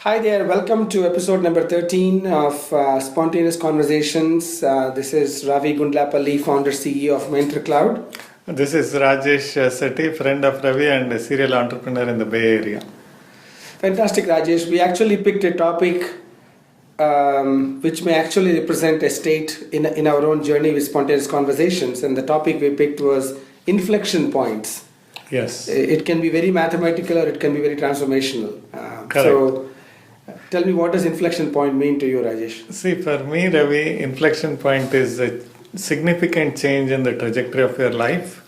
Hi there, welcome to episode number 13 of Spontaneous Conversations. This is Ravi Gundlapalli, founder CEO of MentorCloud. This is Rajesh Setty, friend of Ravi and a serial entrepreneur in the Bay Area. Fantastic, Rajesh. We actually picked a topic which may actually represent a state in our own journey with Spontaneous Conversations. And the topic we picked was inflection points. Yes. It can be very mathematical or it can be very transformational. Correct. So, tell me, what does inflection point mean to you, Rajesh? See, for me, Ravi, inflection point is a significant change in the trajectory of your life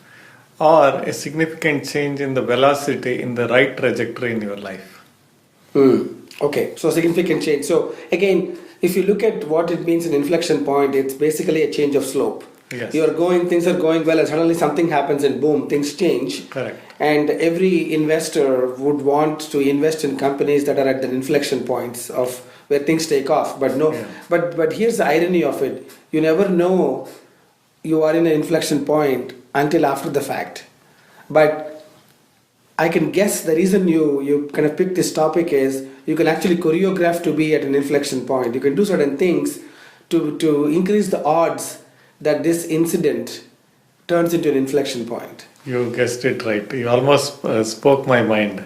or a significant change in the velocity in the right trajectory in your life. Okay, so significant change. So again, if you look at what it means in inflection point, it's basically a change of slope. Yes. Things are going well, and suddenly something happens, and boom, things change. Correct. And every investor would want to invest in companies that are at the inflection points of where things take off. But no, Yeah. but here's the irony of it: you never know you are in an inflection point until after the fact. But I can guess the reason you kind of picked this topic is you can actually choreograph to be at an inflection point. You can do certain things to increase the odds that this incident turns into an inflection point. You guessed it right. You almost spoke my mind.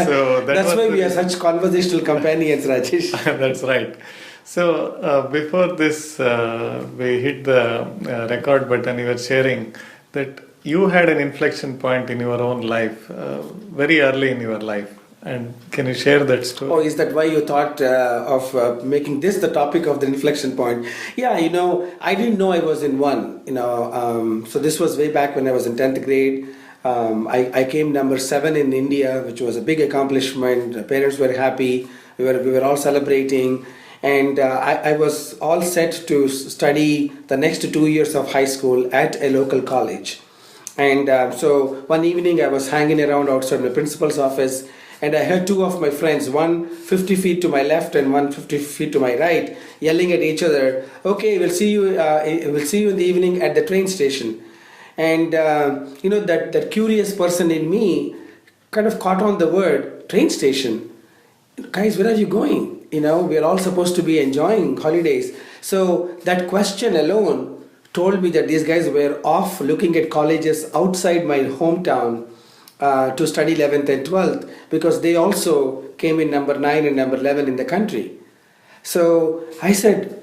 So that's why we are such conversational companions, Rajesh. That's right. So before this, we hit the record button. You were sharing that you had an inflection point in your own life, very early in your life. And can you share that story? Oh, is that why you thought of making this the topic of the inflection point? Yeah, I didn't know I was in one. So this was way back when I was in 10th grade. I came number 7 in India, which was a big accomplishment. The parents were happy. We were all celebrating. And I was all set to study the next 2 years of high school at a local college. And so one evening I was hanging around outside my principal's office, and I heard two of my friends, one 50 feet to my left and one 50 feet to my right, yelling at each other, "Okay, we'll see you in the evening at the train station." And that curious person in me kind of caught on the word train station. Guys, where are you going? We're all supposed to be enjoying holidays. So that question alone told me that these guys were off looking at colleges outside my hometown to study 11th and 12th, because they also came in number 9 and number 11 in the country. So I said,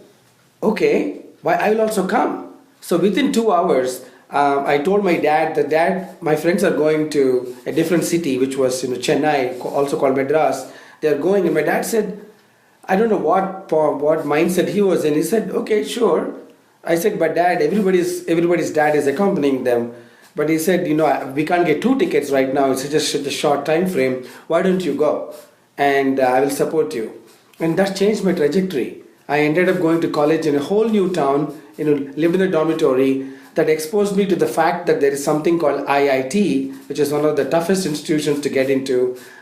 okay, why I will also come. So within 2 hours, I told my dad that, "Dad, my friends are going to a different city," which was Chennai, also called Madras. They are going, and my dad said, I don't know what mindset he was in. He said, "Okay, sure." I said, "But Dad, everybody's dad is accompanying them." But he said, "We can't get 2 tickets right now. It's just a short time frame. Why don't you go? And I will support you." And that changed my trajectory. I ended up going to college in a whole new town, lived in a dormitory. That exposed me to the fact that there is something called IIT, which is one of the toughest institutions to get into.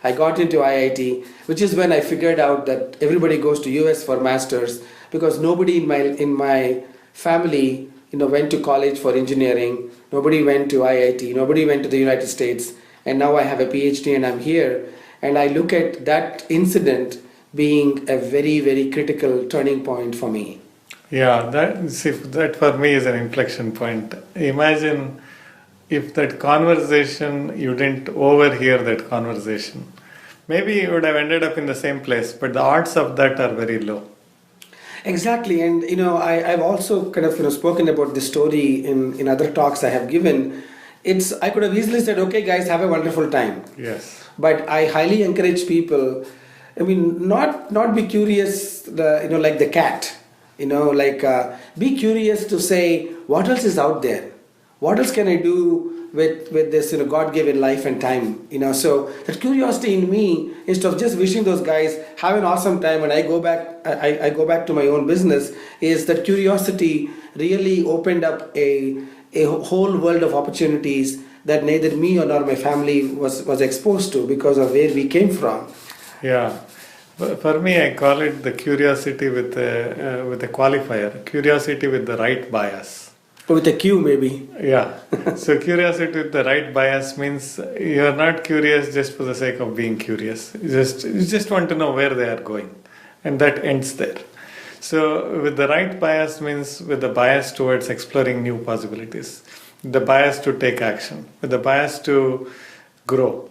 I got into IIT, which is when I figured out that everybody goes to US for masters, because nobody in my family went to college for engineering. Nobody went to IIT. Nobody went to the United States. And now I have a PhD and I'm here. And I look at that incident being a very, very critical turning point for me. Yeah, that for me is an inflection point. Imagine if that conversation, you didn't overhear that conversation. Maybe you would have ended up in the same place, but the odds of that are very low. Exactly, and I've also kind of spoken about this story in other talks I have given. I could have easily said, "Okay, guys, have a wonderful time." Yes. But I highly encourage people. Not be curious. Like the cat. Be curious to say, what else is out there? What else can I do with this God-given life and time? So that curiosity in me, instead of just wishing those guys have an awesome time and I go back to my own business, is that curiosity really opened up a whole world of opportunities that neither me nor my family was exposed to because of where we came from. Yeah. For me, I call it the curiosity with a qualifier, curiosity with the right bias. With a Q, maybe. Yeah. So curiosity with the right bias means you are not curious just for the sake of being curious. You just want to know where they are going, and that ends there. So with the right bias means with the bias towards exploring new possibilities, the bias to take action, with the bias to grow.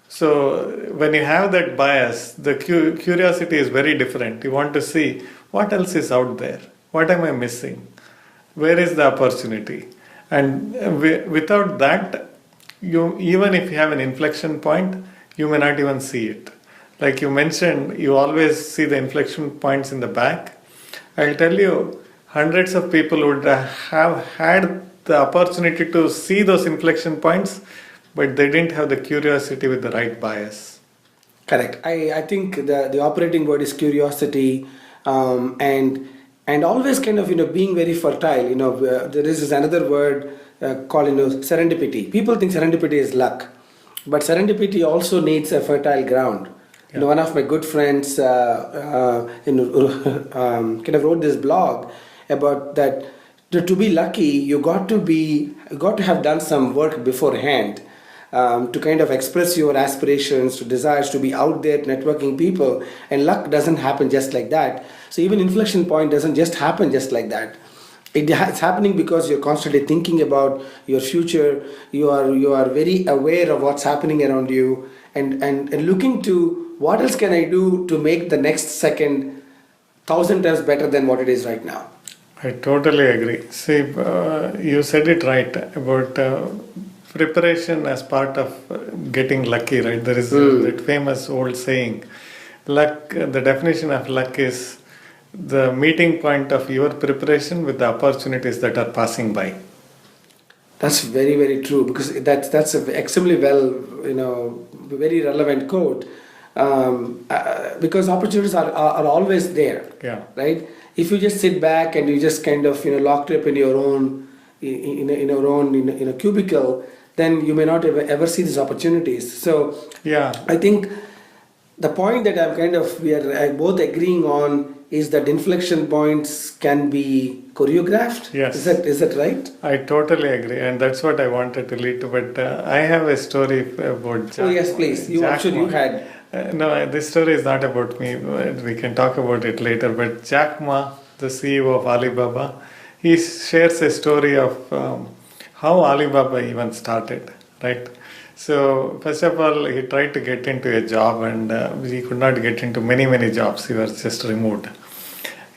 So when you have that bias, the curiosity is very different. You want to see what else is out there. What am I missing? Where is the opportunity? And without that, you even if you have an inflection point, you may not even see it. Like you mentioned, you always see the inflection points in the back. I'll tell you, hundreds of people would have had the opportunity to see those inflection points, but they didn't have the curiosity with the right bias. Correct. I think the operating word is curiosity, and always kind of being very fertile. There is this another word called serendipity. People think serendipity is luck, but serendipity also needs a fertile ground. Yeah. One of my good friends kind of wrote this blog about that. To be lucky, you got to have done some work beforehand. To kind of express your aspirations, to desires, to be out there networking people, and luck doesn't happen just like that. So even inflection point doesn't just happen just like that. It's happening because you're constantly thinking about your future. You are very aware of what's happening around you, and looking to what else can I do to make the next second 1,000 times better than what it is right now. I totally agree. See, you said it right about preparation as part of getting lucky, right? There is that famous old saying, luck, the definition of luck is the meeting point of your preparation with the opportunities that are passing by. That's very, very true, because that's a extremely well, very relevant quote. Because opportunities are always there, Yeah. right? If you just sit back and you just kind of locked up in your own in a cubicle, then you may not ever see these opportunities. So Yeah. I think the point that we are both agreeing on is that inflection points can be choreographed. Yes. Is that right? I totally agree, and that's what I wanted to lead to. But I have a story about Jack. Oh yes, please. I'm sure you had. No, this story is not about me. We can talk about it later. But Jack Ma, the CEO of Alibaba, he shares a story of how Alibaba even started, right? So first of all, he tried to get into a job, and he could not get into many jobs. He was just removed.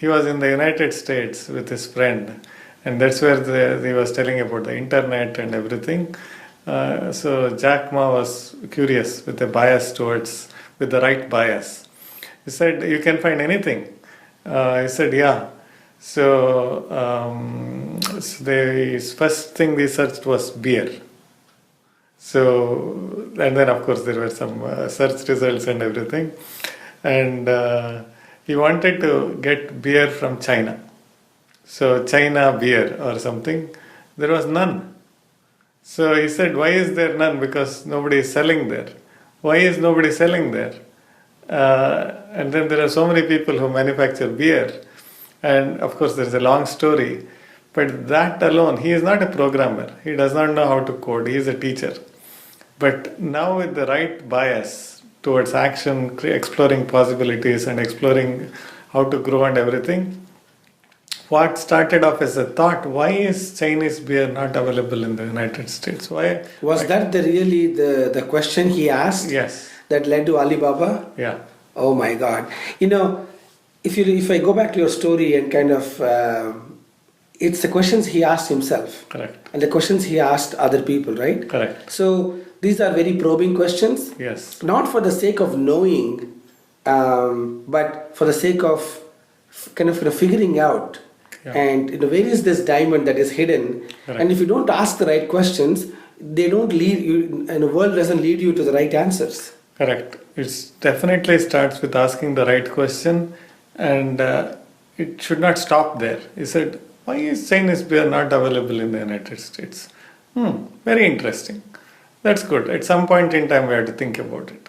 He was in the United States with his friend, and that's where he was telling about the internet and everything. So Jack Ma was curious with the right bias. He said, "You can find anything." He said, "Yeah." So, the first thing they searched was beer. So, and then of course there were some search results and everything. And he wanted to get beer from China. So, China beer or something. There was none. So he said, why is there none? Because nobody is selling there. Why is nobody selling there? And then there are so many people who manufacture beer. And of course, there's a long story. But that alone, he is not a programmer. He does not know how to code. He is a teacher. But now with the right bias towards action, exploring possibilities and exploring how to grow and everything, what started off as a thought, why is Chinese beer not available in the United States? Why was that the question he asked? Yes. That led to Alibaba? Yeah. Oh my God! If I go back to your story and kind of, it's the questions he asked himself. Correct. And the questions he asked other people, right? Correct. So these are very probing questions. Yes. Not for the sake of knowing, but for the sake of kind of figuring out. Yeah. And where is this diamond that is hidden? Correct. And if you don't ask the right questions, they don't lead you, and the world doesn't lead you to the right answers. Correct. It definitely starts with asking the right question, and it should not stop there. He said, why is Chinese beer not available in the United States? Very interesting. That's good. At some point in time, we have to think about it.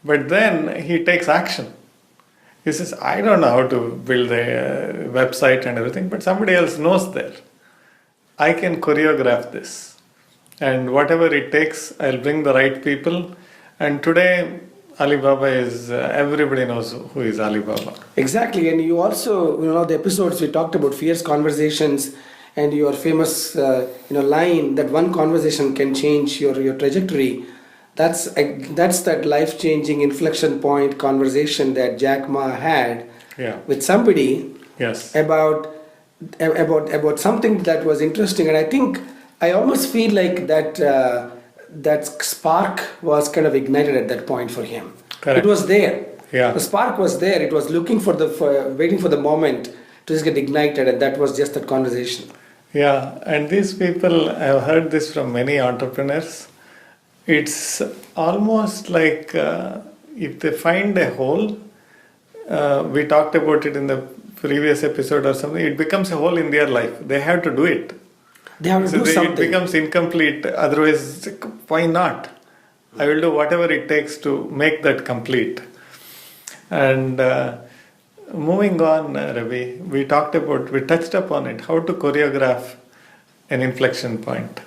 But then he takes action. He says, I don't know how to build a website and everything, but somebody else knows there. I can choreograph this, and whatever it takes, I'll bring the right people. And today, Alibaba is everybody knows who is Alibaba. Exactly, and you also, the episodes we talked about fierce conversations, and your famous, line that one conversation can change your trajectory. That's that life-changing inflection point conversation that Jack Ma had Yeah. with somebody Yes. about something that was interesting, and I think I almost feel like that spark was kind of ignited at that point for him. Correct. It was there. Yeah. The spark was there. It was looking waiting for the moment to just get ignited, and that was just that conversation. Yeah, and these people, I've heard this from many entrepreneurs. It's almost like if they find a hole, we talked about it in the previous episode or something, it becomes a hole in their life. They have to do it. They have to So do something. it becomes incomplete. Otherwise, why not? I will do whatever it takes to make that complete. And moving on, Ravi, we touched upon it, how to choreograph an inflection point.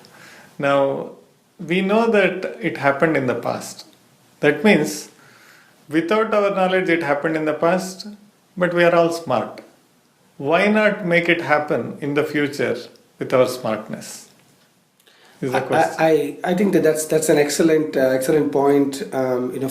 Now, we know that it happened in the past. That means, without our knowledge, it happened in the past, but we are all smart. Why not make it happen in the future with our smartness? Is the question. I think that's an excellent point.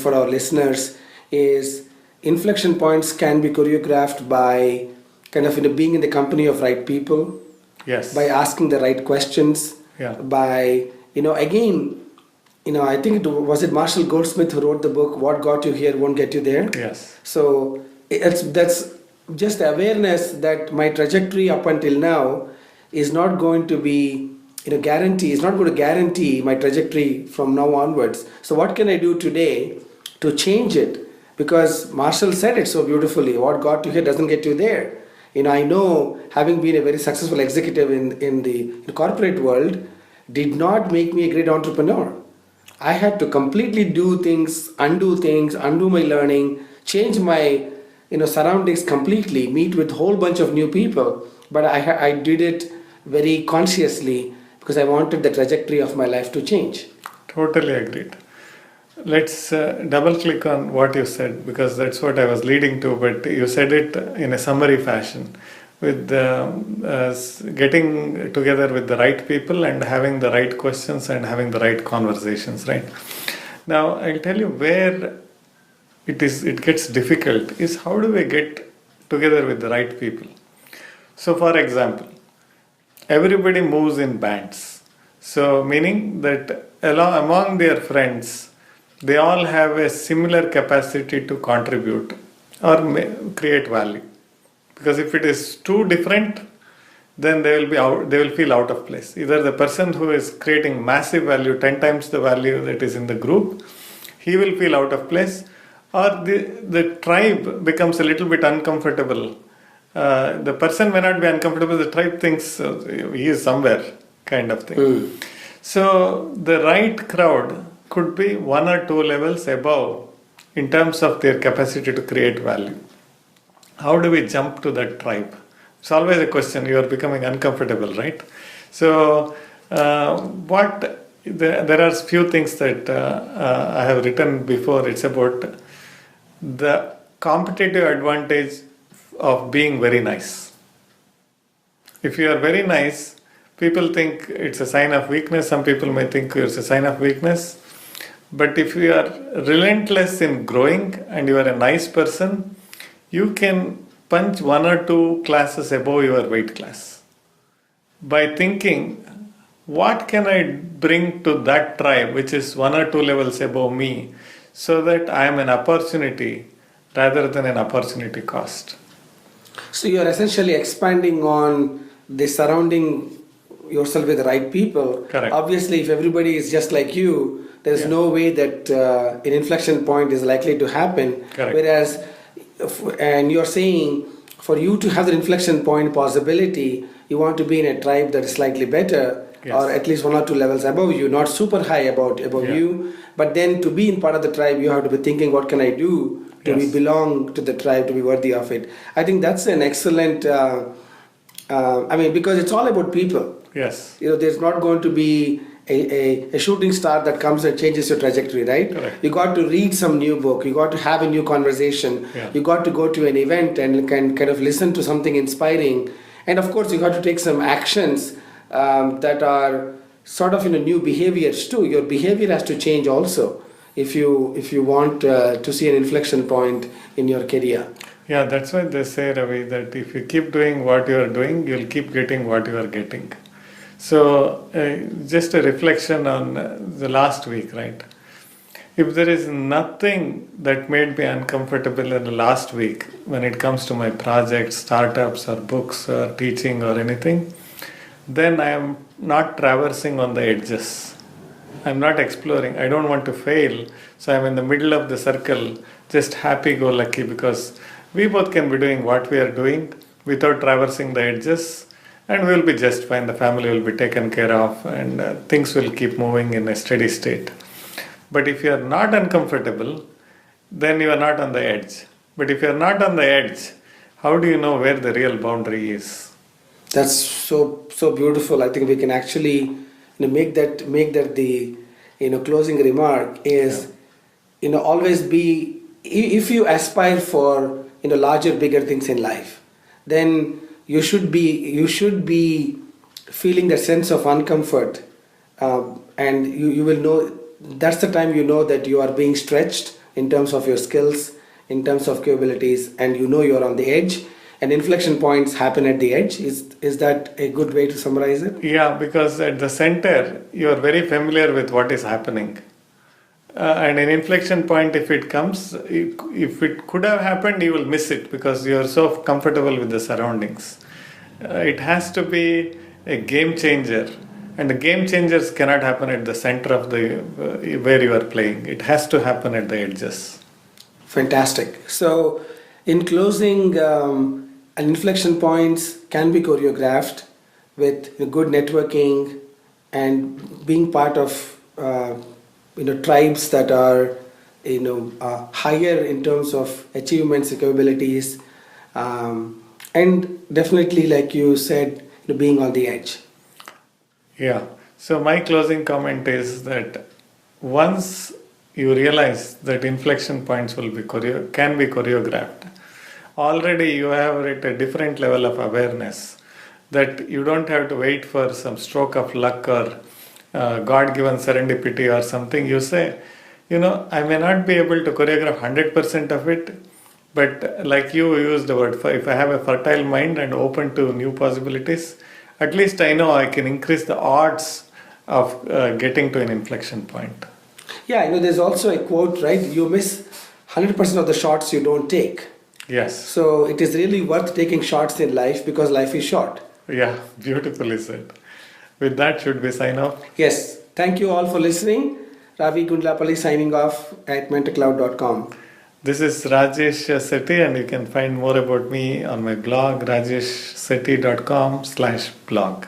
For our listeners, is inflection points can be choreographed by kind of being in the company of right people, Yes. by asking the right questions, Yeah. by again, I think was it Marshall Goldsmith who wrote the book "What Got You Here Won't Get You There." Yes. So that's just the awareness that my trajectory up until now is not going to be guarantee. It's not going to guarantee my trajectory from now onwards. So what can I do today to change it? Because Marshall said it so beautifully. What got you here doesn't get you there. I know, having been a very successful executive in the corporate world, did not make me a great entrepreneur. I had to completely do things, undo my learning, change my surroundings completely, meet with a whole bunch of new people. But I did it very consciously because I wanted the trajectory of my life to change. Totally agreed. Let's double click on what you said, because that's what I was leading to, but you said it in a summary fashion, with getting together with the right people and having the right questions and having the right conversations, right? Now, I'll tell you where it gets difficult is how do we get together with the right people? So, for example, everybody moves in bands. So, meaning that among their friends, they all have a similar capacity to contribute or create value. Because if it is too different, then they will feel out of place. Either the person who is creating massive value, 10 times the value that is in the group, he will feel out of place, or the tribe becomes a little bit uncomfortable. The person may not be uncomfortable, the tribe thinks he is somewhere, kind of thing. So the right crowd could be 1 or 2 levels above in terms of their capacity to create value. How do we jump to that tribe? It's always a question. You are becoming uncomfortable, right? So, there are few things that I have written before. It's about the competitive advantage of being very nice. If you are very nice, people think it's a sign of weakness. Some people may think it's a sign of weakness. But if you are relentless in growing and you are a nice person, you can punch 1 or 2 classes above your weight class by thinking, what can I bring to that tribe which is 1 or 2 levels above me, so that I am an opportunity rather than an opportunity cost. So you are essentially expanding on the surrounding yourself with the right people. Correct. Obviously, if everybody is just like you, there's no way that an inflection point is likely to happen. Correct. Whereas, and you're saying, for you to have the inflection point possibility, you want to be in a tribe that is slightly better, yes, or at least 1 or 2 levels above you, not super high above you. But then to be in part of the tribe, you have to be thinking, what can I do to yes, belong to the tribe, to be worthy of it? I think that's an excellent, because it's all about people. Yes. There's not going to be a shooting star that comes and changes your trajectory, right? Correct. You got to read some new book. You got to have a new conversation. Yeah. You got to go to an event and can kind of listen to something inspiring. And of course, you got to take some actions that are sort of new behaviors too. Your behavior has to change also if you want to see an inflection point in your career. Yeah, that's why they say, Ravi, that if you keep doing what you are doing, you'll keep getting what you are getting. So, just a reflection on the last week, right? If there is nothing that made me uncomfortable in the last week when it comes to my projects, startups, or books, or teaching, or anything, then I am not traversing on the edges. I'm not exploring. I don't want to fail. So I'm in the middle of the circle, just happy-go-lucky, because we both can be doing what we are doing without traversing the edges, and we'll be just fine. The family will be taken care of, and things will keep moving in a steady state. But if you are not uncomfortable, then you are not on the edge. But if you are not on the edge, how do you know where the real boundary is? That's so beautiful. I think we can actually make that the closing remark is always be, if you aspire for larger, bigger things in life, then you should be feeling that sense of uncomfort, and you will know. That's the time that you are being stretched in terms of your skills, in terms of capabilities, and you're on the edge. And inflection points happen at the edge. Is that a good way to summarize it? Yeah, because at the center, you are very familiar with what is happening. And an inflection point, if it comes, if it could have happened, you will miss it because you are so comfortable with the surroundings. It has to be a game changer. And the game changers cannot happen at the center of the where you are playing. It has to happen at the edges. Fantastic. So, in closing, an inflection points can be choreographed with good networking and being part of tribes that are higher in terms of achievements and capabilities, and definitely, like you said, being on the edge. Yeah. So my closing comment is that once you realize that inflection points can be choreographed, already you have at a different level of awareness that you don't have to wait for some stroke of luck or God-given serendipity or something. You say, I may not be able to choreograph 100% of it, but like you used the word, if I have a fertile mind and open to new possibilities, at least I know I can increase the odds of getting to an inflection point. Yeah, there's also a quote, right? You miss 100% of the shots you don't take. Yes. So it is really worth taking shots in life because life is short. Yeah, beautifully said. With that, should we sign off? Yes. Thank you all for listening. Ravi Gundlapalli signing off at MentorCloud.com. This is Rajesh Setty, and you can find more about me on my blog, rajeshsetty.com/blog.